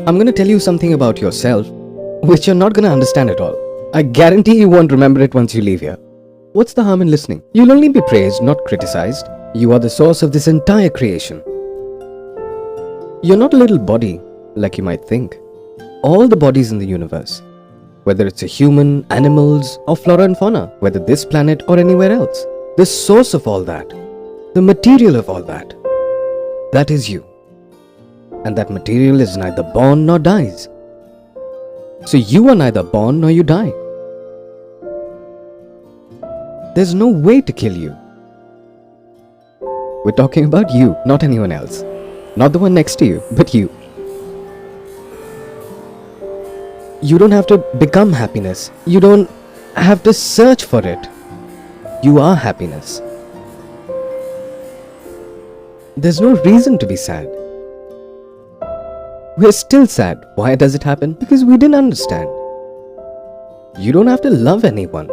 I'm gonna tell you something about yourself, which you're not gonna understand at all. I guarantee you won't remember it once you leave here. What's the harm in listening? You'll only be praised, not criticized. You are the source of this entire creation. You're not a little body, like you might think. All the bodies in the universe, whether it's a human, animals, or flora and fauna, whether this planet or anywhere else, the source of all that, the material of all that, that is you. And that material is neither born nor dies. So you are neither born nor you die. There's no way to kill you. We're talking about you, not anyone else. Not the one next to you, but you. You don't have to become happiness. You don't have to search for it. You are happiness. There's no reason to be sad. We're still sad. Why does it happen? Because we didn't understand. You don't have to love anyone.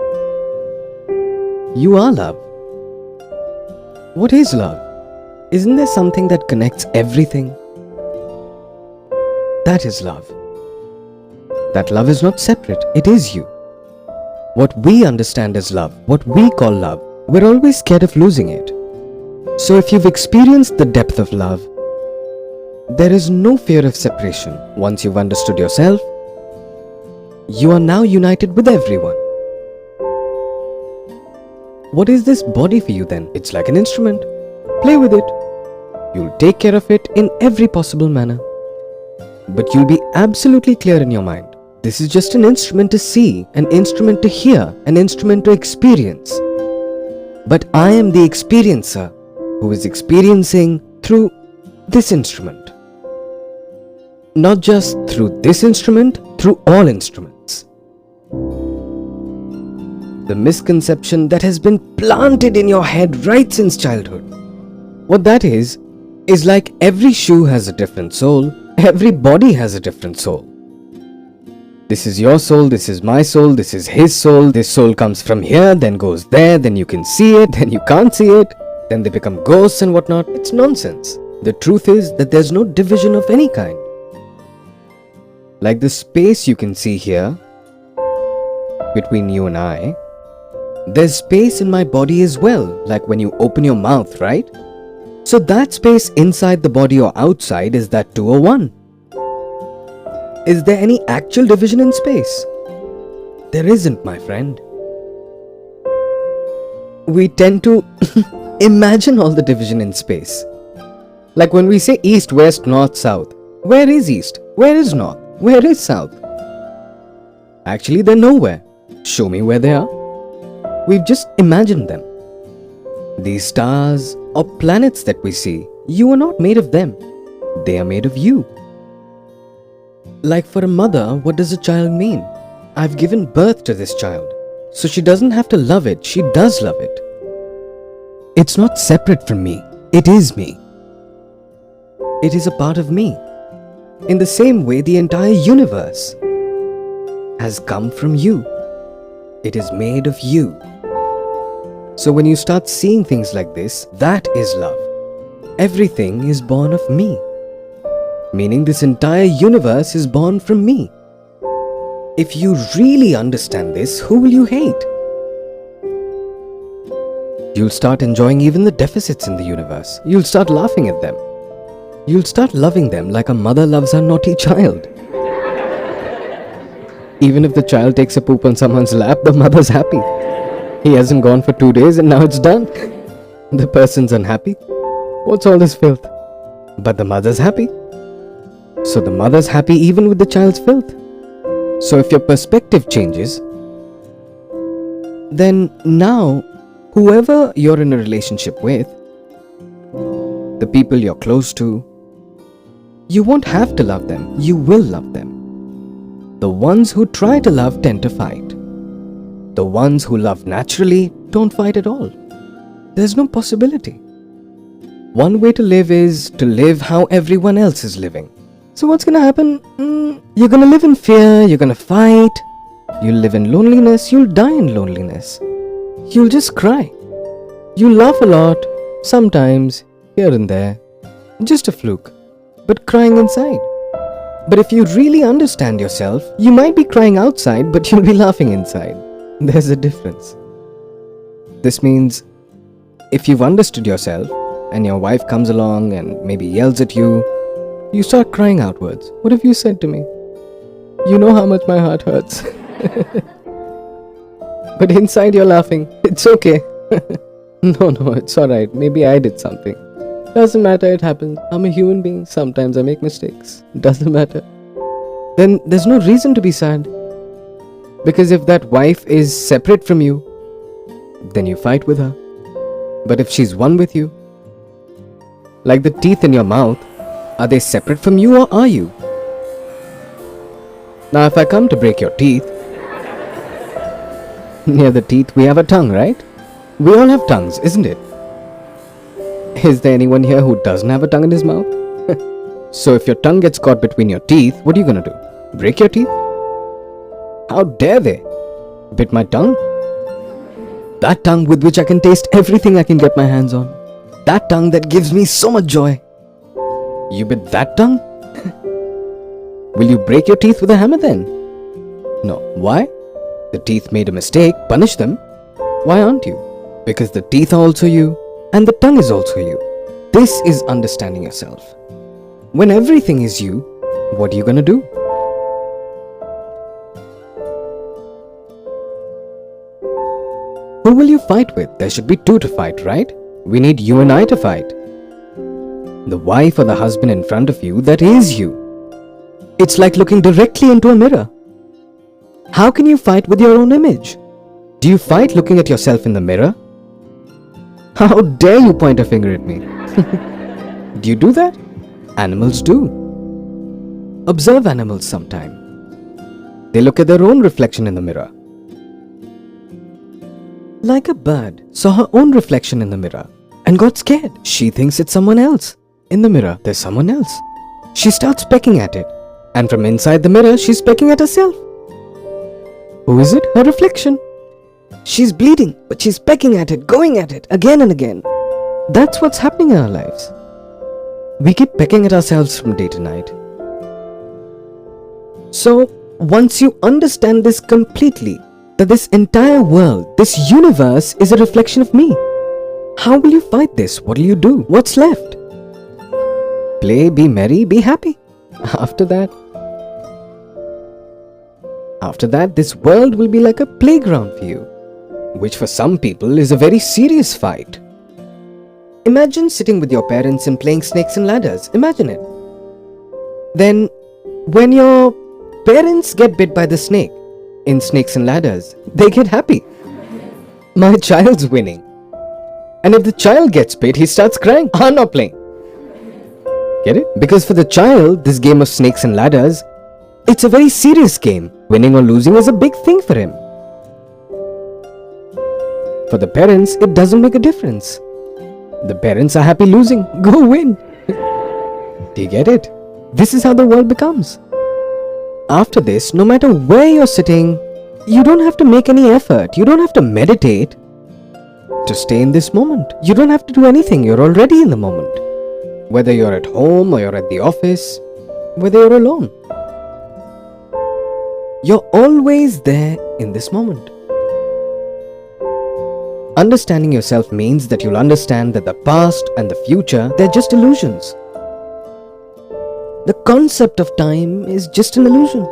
You are love. What is love? Isn't there something that connects everything? That is love. That love is not separate, it is you. What we understand as love, what we call love, we're always scared of losing it. So if you've experienced the depth of love, there is no fear of separation. Once you've understood yourself, you are now united with everyone. What is this body for you then? It's like an instrument. Play with it. You'll take care of it in every possible manner. But you'll be absolutely clear in your mind. This is just an instrument to see, an instrument to hear, an instrument to experience. But I am the experiencer who is experiencing through this instrument. Not just through this instrument, through all instruments. The misconception that has been planted in your head right since childhood. What that is like every shoe has a different sole, every body has a different soul. This is your soul, this is my soul, this is his soul, this soul comes from here, then goes there, then you can see it, then you can't see it, then they become ghosts and whatnot. It's nonsense. The truth is that there's no division of any kind. Like the space you can see here, between you and I, there's space in my body as well, like when you open your mouth, right? So that space inside the body or outside, is that 2 or 1? Is there any actual division in space? There isn't, my friend. We tend to imagine all the division in space. Like when we say east, west, north, south. Where is east? Where is north? Where is south? Actually, they're nowhere. Show me where they are. We've just imagined them. These stars or planets that we see, you are not made of them. They are made of you. Like for a mother, what does a child mean? I've given birth to this child. So she doesn't have to love it, she does love it. It's not separate from me. It is me. It is a part of me. In the same way, the entire universe has come from you. It is made of you. So when you start seeing things like this, that is love. Everything is born of me. Meaning this entire universe is born from me. If you really understand this, who will you hate? You'll start enjoying even the deficits in the universe. You'll start laughing at them. You'll start loving them like a mother loves her naughty child. Even if the child takes a poop on someone's lap, the mother's happy. He hasn't gone for 2 days and now it's done. The person's unhappy. What's all this filth? But the mother's happy. So the mother's happy even with the child's filth. So if your perspective changes, then now, whoever you're in a relationship with, the people you're close to, you won't have to love them. You will love them. The ones who try to love tend to fight. The ones who love naturally don't fight at all. There's no possibility. One way to live is to live how everyone else is living. So what's gonna happen? You're gonna live in fear, you're gonna fight, you'll live in loneliness, you'll die in loneliness. You'll just cry. You laugh a lot, sometimes, here and there. Just a fluke, but crying inside. But if you really understand yourself, you might be crying outside, but you'll be laughing inside. There's a difference. This means if you've understood yourself and your wife comes along and maybe yells at you, you start crying outwards. What have you said to me? You know how much my heart hurts. But inside you're laughing. It's okay. No, it's alright. Maybe I did something. Doesn't matter, it happens. I'm a human being. Sometimes I make mistakes. Doesn't matter. Then there's no reason to be sad. Because if that wife is separate from you, then you fight with her. But if she's one with you, like the teeth in your mouth, are they separate from you or are you? Now if I come to break your teeth, near the teeth we have a tongue, right? We all have tongues, isn't it? Is there anyone here who doesn't have a tongue in his mouth? So if your tongue gets caught between your teeth, what are you gonna do? Break your teeth? How dare they? Bit my tongue? That tongue with which I can taste everything I can get my hands on. That tongue that gives me so much joy. You bit that tongue? Will you break your teeth with a hammer then? No. Why? The teeth made a mistake, punish them. Why aren't you? Because the teeth are also you, and the tongue is also you. This is understanding yourself. When everything is you, what are you gonna do? Who will you fight with? There should be two to fight, right? We need you and I to fight. The wife or the husband in front of you, that is you. It's like looking directly into a mirror. How can you fight with your own image? Do you fight looking at yourself in the mirror? How dare you point a finger at me? Do you do that? Animals do. Observe animals sometime. They look at their own reflection in the mirror. Like a bird saw her own reflection in the mirror and got scared. She thinks it's someone else. In the mirror, there's someone else. She starts pecking at it. And from inside the mirror, she's pecking at herself. Who is it? Her reflection. She's bleeding, but she's pecking at it, going at it, again and again. That's what's happening in our lives. We keep pecking at ourselves from day to night. So, once you understand this completely, that this entire world, this universe is a reflection of me, how will you fight this? What will you do? What's left? Play, be merry, be happy. After that, this world will be like a playground for you, which for some people is a very serious fight. Imagine sitting with your parents and playing snakes and ladders. Imagine it. Then, when your parents get bit by the snake in snakes and ladders, they get happy. My child's winning. And if the child gets bit, he starts crying. I'm not playing. Get it? Because for the child, this game of snakes and ladders, it's a very serious game. Winning or losing is a big thing for him. For the parents, it doesn't make a difference. The parents are happy losing. Go win. Do you get it? This is how the world becomes. After this, no matter where you're sitting, you don't have to make any effort. You don't have to meditate to stay in this moment. You don't have to do anything. You're already in the moment. Whether you're at home or you're at the office, whether you're alone, you're always there in this moment. Understanding yourself means that you'll understand that the past and the future, they're just illusions. The concept of time is just an illusion.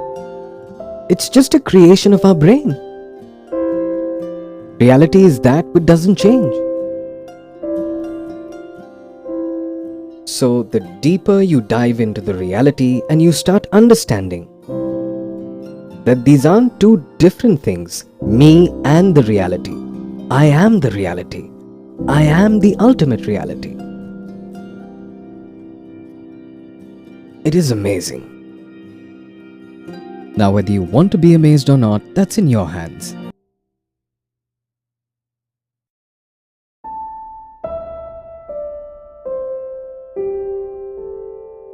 It's just a creation of our brain. Reality is that which doesn't change. So the deeper you dive into the reality and you start understanding that these aren't two different things, me and the reality. I am the reality. I am the ultimate reality. It is amazing. Now, whether you want to be amazed or not, that's in your hands.